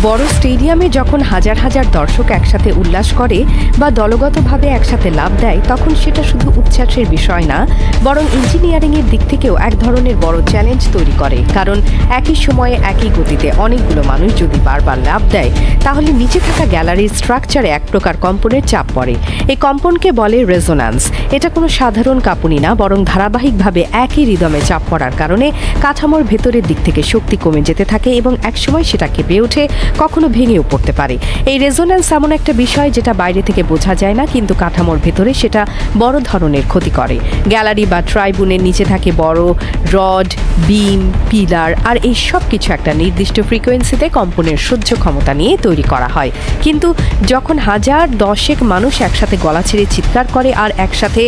বড় স্টেডিয়ামে যখন হাজার হাজার দর্শক একসাথে উল্লাস করে বা দলগতভাবে একসাথে লাভ দেয়, তখন সেটা শুধু উচ্ছ্বাসের বিষয় না, বরং ইঞ্জিনিয়ারিংয়ের দিক থেকেও এক ধরনের বড় চ্যালেঞ্জ তৈরি করে। কারণ একই সময়ে একই গতিতে অনেকগুলো মানুষ যদি বারবার লাভ দেয়, তাহলে নিচে থাকা গ্যালারির স্ট্রাকচারে এক প্রকার কম্পনের চাপ পড়ে। এই কম্পনকে বলে রেজোন্যান্স। এটা কোনো সাধারণ কাঁপুনি না, বরং ধারাবাহিকভাবে একই রিদমে চাপ পড়ার কারণে কাঠামোর ভেতরের দিক থেকে শক্তি কমে যেতে থাকে এবং একসময় সেটা কেঁপে ওঠে, কখনো ভেঙেও পড়তে পারে। এই রেজোন্যান্স এমন একটা বিষয় যেটা বাইরে থেকে বোঝা যায় না, কিন্তু কাঠামোর ভেতরে সেটা বড় ধরনের ক্ষতি করে। গ্যালারি বা ট্রাইবুনের নিচে থাকে বড় রড, বিম, পিলার, আর এই সব কিছু একটা নির্দিষ্ট ফ্রিকোয়েন্সিতে কম্পনের সহ্য ক্ষমতা নিয়ে তৈরি করা হয়। কিন্তু যখন হাজার দশেক মানুষ একসাথে গলা ছেড়ে চিৎকার করে আর একসাথে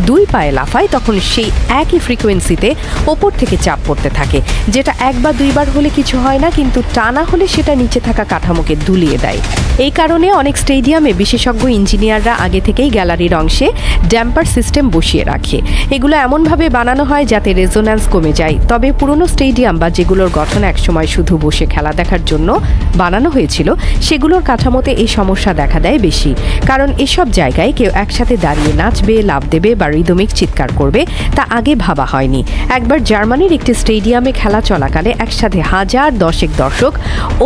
দুই পায়ে লাফায়, তখন সেই একই ফ্রিকোয়েন্সিতে ওপর থেকে চাপ পড়তে থাকে, যেটা এক বা দুইবার হলে কিছু হয় না, কিন্তু টানা হলে সেটা নিচে থাকা কাঠামোকে দুলিয়ে দেয়। এই কারণে অনেক স্টেডিয়ামে বিশেষজ্ঞ ইঞ্জিনিয়াররা আগে থেকেই গ্যালারির অংশে ড্যাম্পার সিস্টেম বসিয়ে রাখে। এগুলো এমনভাবে বানানো হয় যাতে রেজোন্যান্স কমে যায়। তবে পুরনো স্টেডিয়াম বা যেগুলোর গঠন একসময় শুধু বসে খেলা দেখার জন্য বানানো হয়েছিল, সেগুলোর কাঠামোতে এই সমস্যা দেখা দেয় বেশি। কারণ এসব জায়গায় কেউ একসাথে দাঁড়িয়ে নাচবে, লাফ দেবে বা রিদমিক চিৎকার করবে, তা আগে ভাবা হয়নি। একবার জার্মানির একটি স্টেডিয়ামে খেলা চলাকালে একসাথে হাজার দশেক দর্শক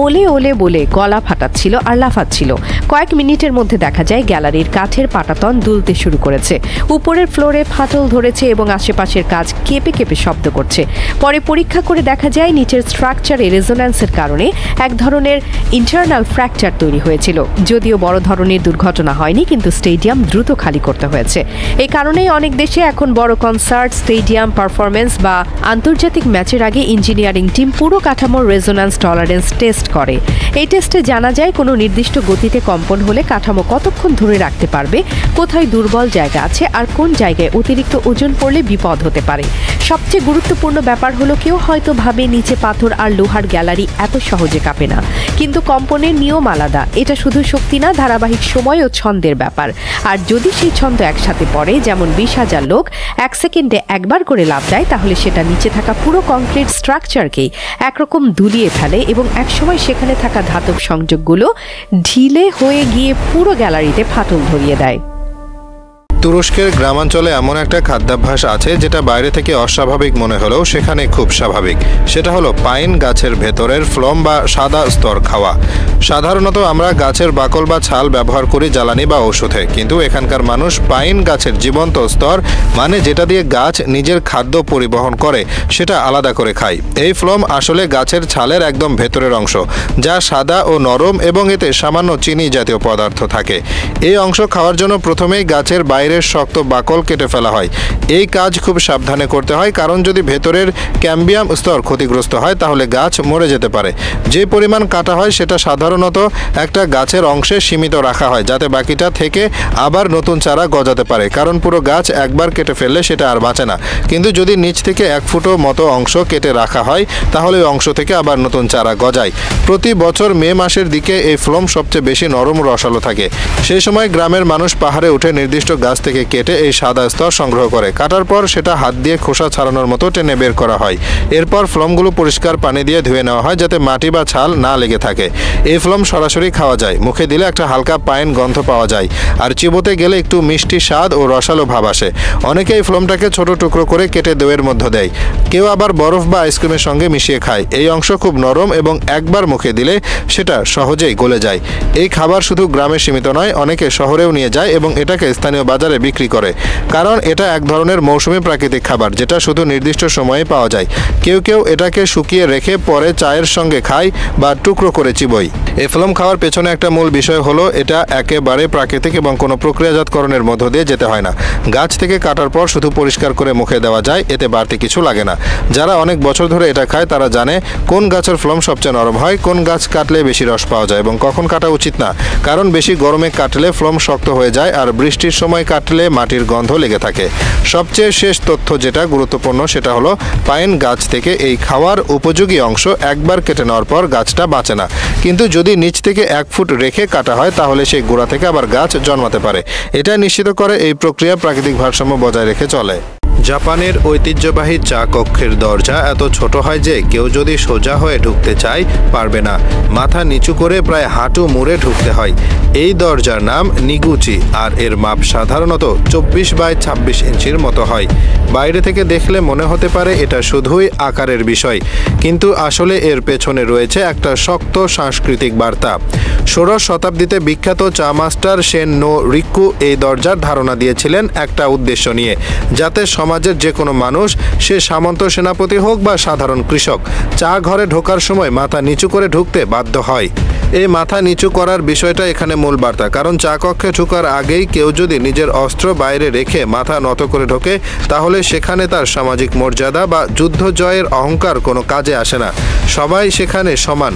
ওলে ওলে বলে গলা ফাটাচ্ছিল আর লাফাচ্ছিল। কয়েক মিনিটের মধ্যে দেখা যায় গ্যালারির কাঠের পাটাতন দুলতে শুরু করেছে, উপরের ফ্লোরে ফাটল ধরেছে এবং আশেপাশের কাজ কেঁপে কেঁপে শব্দ করছে। পরে পরীক্ষা করে দেখা যায় নিচের স্ট্রাকচারে রেজোন্যান্সের কারণে এক ধরনের ইন্টারনাল ফ্র্যাকচার তৈরি হয়েছিল। যদিও বড় ধরনের দুর্ঘটনা হয়নি, কিন্তু স্টেডিয়াম দ্রুত খালি করতে হয়েছে। এই কারণেই অনেক দেশে এখন বড় কনসার্ট, স্টেডিয়াম পারফরমেন্স বা আন্তর্জাতিক ম্যাচের আগে ইঞ্জিনিয়ারিং টিম পুরো কাঠামোর রেজোন্যান্স টলারেন্স টেস্ট করে। এই টেস্টে জানা যায় কোনো নির্দিষ্ট গতিতে কম্পন হলে কাঠামো কতক্ষণ ধরে রাখতে পারবে, কোথায় দুর্বল জায়গা আছে আর কোন জায়গায় অতিরিক্ত ওজন পড়লে বিপদ হতে পারে। সবচেয়ে গুরুত্বপূর্ণ ব্যাপার হলো, কেউ হয়তো ভাবে নিচে পাথর আর লোহার গ্যালারি এত সহজে কাঁপে না, কিন্তু কম্পনের নিয়ম আলাদা। এটা শুধু শক্তি না, ধারাবাহিক সময় ও ছন্দের ব্যাপার। আর যদি সেই ছন্দ একসাথে পড়ে, যেমন 20,000 লোক এক সেকেন্ডে একবার করে লাফ দেয়, তাহলে সেটা নিচে থাকা পুরো কংক্রিট স্ট্রাকচারকেই একরকম দুলিয়ে ফেলে এবং একসময় সেখানে থাকা ধাতব সংযোগগুলো ঢিলে হয়ে গিয়ে পুরো গ্যালারিতে ফাটল ধরিয়ে দেয়। তুরস্কের গ্রামাঞ্চলে এমন একটা খাদ্যাভ্যাস আছে যেটা বাইরে থেকে অস্বাভাবিক মনে হলেও সেখানে খুব স্বাভাবিক। সেটা হলো পাইন গাছের ভেতরের ফ্লম বা সাদা স্তর খাওয়া। সাধারণত আমরা গাছের বাকল বা ছাল ব্যবহার করি জ্বালানি বা ঔষধে, কিন্তু এখানকার মানুষ পাইন গাছের জীবন্ত স্তর, মানে যেটা দিয়ে গাছ নিজের খাদ্য পরিবহন করে, সেটা আলাদা করে খায়। এই ফ্লম আসলে গাছের ছালের একদম ভেতরের অংশ, যা সাদা ও নরম এবং এতে সামান্য চিনি জাতীয় পদার্থ থাকে। এই অংশ খাওয়ার জন্য প্রথমেই গাছের বাইরে শক্ত বাকল কেটে ফেলা হয়। এই কাজ খুব সাবধানে করতে হয়, কারণ যদি ভেতরের ক্যাম্বিয়াম স্তর ক্ষতিগ্রস্ত হয় তাহলে গাছ মরে যেতে পারে। যে পরিমাণ কাটা হয় সেটা সাধারণত একটা গাছের অংশে সীমিত রাখা হয়, যাতে বাকিটা থেকে আবার নতুন চারা গজাতে পারে, কারণ পুরো গাছ একবার কেটে ফেললে সেটা আর বাঁচে না। কিন্তু যদি নিচ থেকে 1 ফুটও মতো অংশ কেটে রাখা হয়, তাহলে ওই অংশ থেকে আবার নতুন চারা গজায়। প্রতি বছর মে মাসের দিকে এই ফ্লম সবচেয়ে বেশি নরম রসালো থাকে। সেই সময় গ্রামের মানুষ পাহাড়ে উঠে নির্দিষ্ট গাছ থেকে কেটে এই সাদা স্তর সংগ্রহ করে। কাটার পর সেটা হাত দিয়ে খোসা ছাড়ানোর মতো টেনে বের করা হয়। এরপর ফ্লমগুলো পরিষ্কার পানি দিয়ে ধুয়ে নেওয়া হয়, যাতে মাটি বা ছাল না লেগে থাকে। এই ফ্লম সরাসরি খাওয়া যায়। মুখে দিলে একটা হালকা পাইন গন্ধ পাওয়া যায়, আর চিবোতে গেলে একটু মিষ্টি স্বাদ ও রসালো ভাব আসে। অনেকে এই ফ্লমটাকে ছোট টুকরো করে কেটে দইয়ের মধ্যে দেয়, কেউ আবার বরফ বা আইসক্রিমের সঙ্গে মিশিয়ে খায়। এই অংশ খুব নরম এবং একবার মুখে দিলে সেটা সহজেই গলে যায়। এই খাবার শুধু গ্রামে সীমিত নয়, অনেকে শহরেও নিয়ে যায় এবং এটাকে স্থানীয় বাজারে বিক্রি করে, কারণ এটা এক ধরনের মৌসুমী প্রাকৃতিক খাবার যেটা শুধু নির্দিষ্ট সময়ে পাওয়া যায়। কেউ কেউ এটাকে শুকিয়ে রেখে পরে চায়ের সঙ্গে খায় বা টুকরো করে চিবোয়। এই ফ্লম খাওয়ার পেছনে একটা মূল বিষয় হলো, এটা একেবারে প্রাকৃতিক এবং কোনো প্রক্রিয়াজাতকরণের মধ্য দিয়ে যেতে হয় না। গাছ থেকে কাটার পর শুধু পরিষ্কার করে মুখে দেওয়া যায়, এতে বাড়তি কিছু লাগে না। যারা অনেক বছর ধরে এটা খায় তারা জানে কোন গাছের ফ্লম সবচেয়ে নরম হয়, কোন গাছ কাটলে বেশি রস পাওয়া যায় এবং কখন কাটা উচিত না, কারণ বেশি গরমে কাটলে ফ্লম শক্ত হয়ে যায় আর বৃষ্টির সময় কাটলে মাটির গন্ধ লেগে থাকে। সবচেয়ে শেষ তথ্য যেটা গুরুত্বপূর্ণ সেটা হলো, পাইন গাছ থেকে এই খাওয়ার উপযোগী অংশ একবার কেটে নেওয়ার পর গাছটা বাঁচে না, কিন্তু যদি নিচ থেকে 1 ফুট রেখে কাটা হয় তাহলে সেই গোড়া থেকে আবার গাছ জন্মাতে পারে। এটা নিশ্চিত করে এই প্রক্রিয়া প্রাকৃতিক ভারসাম্য বজায় রেখে চলে। জাপানের ঐতিহ্যবাহী চা কক্ষের দরজা এত ছোট হয় যে কেউ যদি সোজা হয়ে ঢুকতে চায় পারবে না, মাথা নিচু করে প্রায় হাঁটু মুড়ে ঢুকতে হয়। এই দরজার নাম নিগুচি, আর এর মাপ সাধারণত 24x26 ইঞ্চির মতো হয়। বাইরে থেকে দেখলে মনে হতে পারে এটা শুধুই আকারের বিষয়, কিন্তু আসলে এর পেছনে রয়েছে একটা শক্ত সাংস্কৃতিক বার্তা। 16 শতাব্দীতে বিখ্যাত চা মাস্টার সেন নো রিক্কু এই দরজার ধারণা দিয়েছিলেন একটা উদ্দেশ্য নিয়ে, যাতে সমাজের যে কোনো মানুষ, সে সামন্ত সেনাপতি হোক বা সাধারণ কৃষক, চা ঘরে ঢোকার সময় মাথা নিচু করে ঢুকতে বাধ্য হয়। এই মাথা নিচু করার বিষয়টা এখানে মূল বার্তা, কারণ চা কক্ষে ঢোকার আগেই কেউ যদি নিজের অস্ত্র বাইরে রেখে মাথা নত করে ঢোকে, তাহলে সেখানে তার সামাজিক মর্যাদা বা যুদ্ধ জয়ের অহংকার কোনো কাজে আসে না। সবাই সেখানে সমান।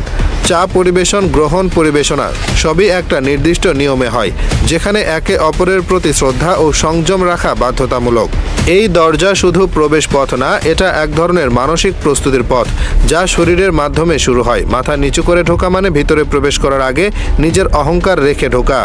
চা পরিবেশন, গ্রহণ, পরিবেশনা সবই একটা নির্দিষ্ট নিয়মে হয়, যেখানে একে অপরের প্রতি শ্রদ্ধা ও সংযম রাখা বাধ্যতামূলক। এই দরজা শুধু প্রবেশ পথ না, এটা এক ধরনের মানসিক প্রস্তুতির পথ, যা শরীরের মাধ্যমে শুরু হয়। মাথা নিচু করে ঢোকা মানে ভিতরে প্রবেশ করার আগে নিজের অহংকার রেখে ঢোকা।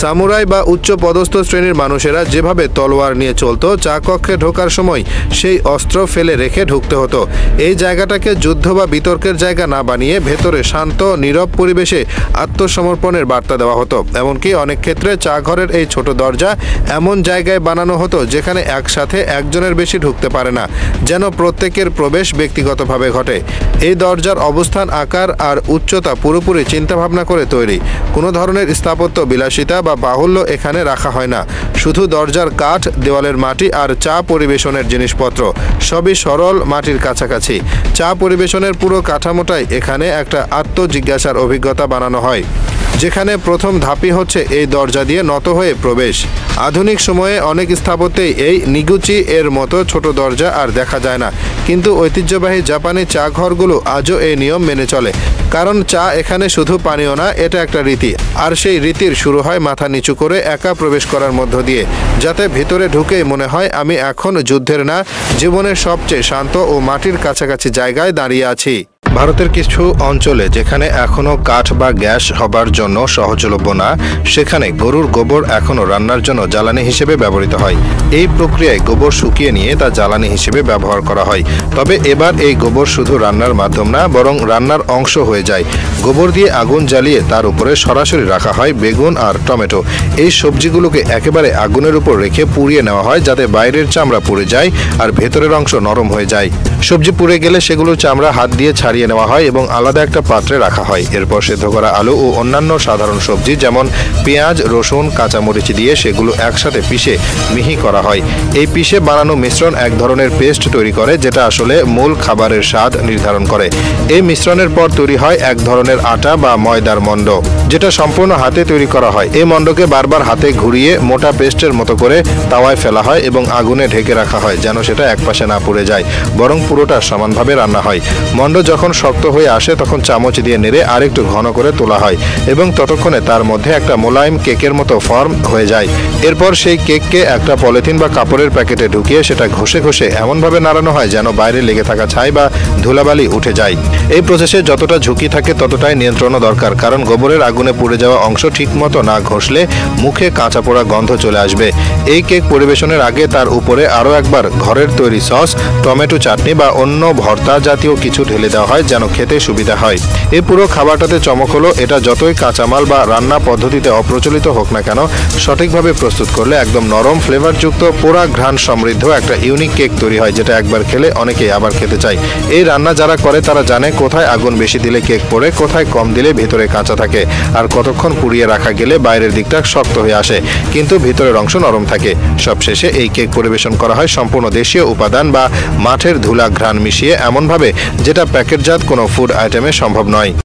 সামুরাই বা উচ্চ পদস্থ শ্রেণীর মানুষেরা যেভাবে তলোয়ার নিয়ে চলতো, চা কক্ষে ঢোকার সময় সেই অস্ত্র ফেলে রেখে ঢুকতে হতো। এই জায়গাটাকে যুদ্ধ বা বিতর্কের জায়গা না বানিয়ে ভেতরে শান্ত নীরব পরিবেশে আত্মসমর্পণের বার্তা দেওয়া হতো। এমনকি অনেক ক্ষেত্রে চা ঘরের এই ছোট দরজা এমন জায়গায় বানানো হতো যেখানে একসাথে একজনের বেশি ঢুকতে পারে না, যেন প্রত্যেকের প্রবেশ ব্যক্তিগতভাবে ঘটে। এই দরজার অবস্থান, আকার আর উচ্চতা পুরোপুরি চিন্তাভাবনা করে তৈরি। কোনো ধরনের স্থাপত্য বিলাসিতা বা বাহুল্য এখানে রাখা হয় না। শুধু দরজার কাঠ, দেওয়ালের মাটি আর চা পরিবেশনের জিনিসপত্র সবই সরল, মাটির কাছাকাছি। চা পরিবেশনের পুরো কাঠামোটাই এখানে একটা আত্মজিজ্ঞাসার অভিজ্ঞতা বানানো হয়, যেখানে প্রথম ধাপই হচ্ছে এই দরজা দিয়ে নত হয়ে প্রবেশ। আধুনিক সময়ে অনেক স্থাপত্যেই এই নিগুচি এর মতো ছোট দরজা আর দেখা যায় না, কিন্তু ঐতিহ্যবাহী জাপানি চা ঘরগুলো আজও এই নিয়ম মেনে চলে, কারণ চা এখানে শুধু পানীয় না, এটা একটা রীতি। আর সেই রীতির শুরু হয় মাথা নিচু করে একা প্রবেশ করার মধ্য দিয়ে, যাতে ভিতরে ঢুকেই মনে হয় আমি এখন যুদ্ধের না, জীবনের সবচেয়ে শান্ত ও মাটির কাছাকাছি জায়গায় দাঁড়িয়ে আছি। ভারতের কিছু অঞ্চলে যেখানে এখনও কাঠ বা গ্যাস হবার জন্য সহজলভ্য না, সেখানে গরুর গোবর এখনও রান্নার জন্য জ্বালানি হিসেবে ব্যবহৃত হয়। এই প্রক্রিয়ায় গোবর শুকিয়ে নিয়ে তা জ্বালানি হিসেবে ব্যবহার করা হয়। তবে এবার এই গোবর শুধু রান্নার মাধ্যম না, বরং রান্নার অংশ হয়ে যায়। গোবর দিয়ে আগুন জ্বালিয়ে তার উপরে সরাসরি রাখা হয় বেগুন আর টমেটো। এই সবজিগুলোকে একেবারে আগুনের উপর রেখে পুড়িয়ে নেওয়া হয়, যাতে বাইরের চামড়া পুড়ে যায় আর ভেতরের অংশ নরম হয়ে যায়। সবজি পুড়ে গেলে সেগুলোর চামড়া হাত দিয়ে ছাড়িয়ে নেওয়া হয় এবং আলাদা একটা পাত্রে রাখা হয়। এরপর সেদ্ধ করা আলু ও অন্যান্য সাধারণ সবজি যেমন পেঁয়াজ, রসুন, কাঁচামরিচ দিয়ে সেগুলো একসাথে পিষে মিহি করা হয়। এই পিষে বানানো মিশ্রণ এক ধরনের পেস্ট তৈরি করে, যেটা আসলে মূল খাবারের স্বাদ নির্ধারণ করে। এই মিশ্রণের পর তৈরি হয় এক ধরনের আটা বা ময়দার মণ্ড, যেটা সম্পূর্ণ হাতে তৈরি করা হয়। এই মণ্ডকে বারবার হাতে ঘুরিয়ে মোটা পেস্টের মতো করে তাওয়ায় ফেলা হয় এবং আগুনে ঢেকে রাখা হয়, যেন সেটা একপাশে না পুড়ে যায়, বরং পুরোটা সমানভাবে রান্না হয়। মণ্ড যখন শক্ত হয়ে আসে তখন চামচ দিয়ে নেড়ে আরেকটু ঘন করে তোলা হয় এবং ততক্ষণে তার মধ্যে একটা মোলায়েম কেকের মতো ফর্ম হয়ে যায়। এরপর সেই কেককে একটা পলিথিন বা কাপড়ের প্যাকেটে ঢুকিয়ে সেটা ঘষে ঘষে এমনভাবে নাড়ানো হয় যেন বাইরে লেগে থাকা ছাই বা ধুলাবালি উঠে যায়। এই প্রসেসে যতটা ঝুঁকি থাকে ততটাই নিয়ন্ত্রণও দরকার, কারণ গোবরের আগুনে পুড়ে যাওয়া অংশ ঠিকমতো না ঘষলে মুখে কাঁচা পোড়া গন্ধ চলে আসবে। এই কেক পরিবেশনের আগে তার উপরে আরও একবার ঘরের তৈরি সস, টমেটো চাটনি বা অন্য ভর্তা জাতীয় কিছু ঢেলে দেওয়া হয়, যেন খেতে সুবিধা হয়। এই পুরো খাবারটাতে চমক হলো, এটা যতই কাঁচামাল বা রান্না পদ্ধতিতে অপ্রচলিত হোক না কেন, সঠিকভাবে প্রস্তুত করলে একদম নরম, ফ্লেভারযুক্ত, পোড়া ঘ্রাণ সমৃদ্ধ একটা ইউনিক কেক তৈরি হয়, যেটা একবার খেলে অনেকেই আবার খেতে চায়। এই রান্না যারা করে তারা জানে কোথায় আগুন বেশি দিলে কেক পড়ে, কোথায় কম দিলে ভিতরে কাঁচা থাকে, আর কতক্ষণ পুড়িয়ে রাখা গেলে বাইরের দিকটা শক্ত হয়ে আসে কিন্তু ভিতরের অংশ নরম থাকে। সবশেষে এই কেক পরিবেশন করা হয় সম্পূর্ণ দেশীয় উপাদান বা মাঠের ধুলা ঘ্রাণ মিশিয়ে, এমনভাবে যেটা প্যাকেটজাত কোনো ফুড আইটেমে সম্ভব নয়।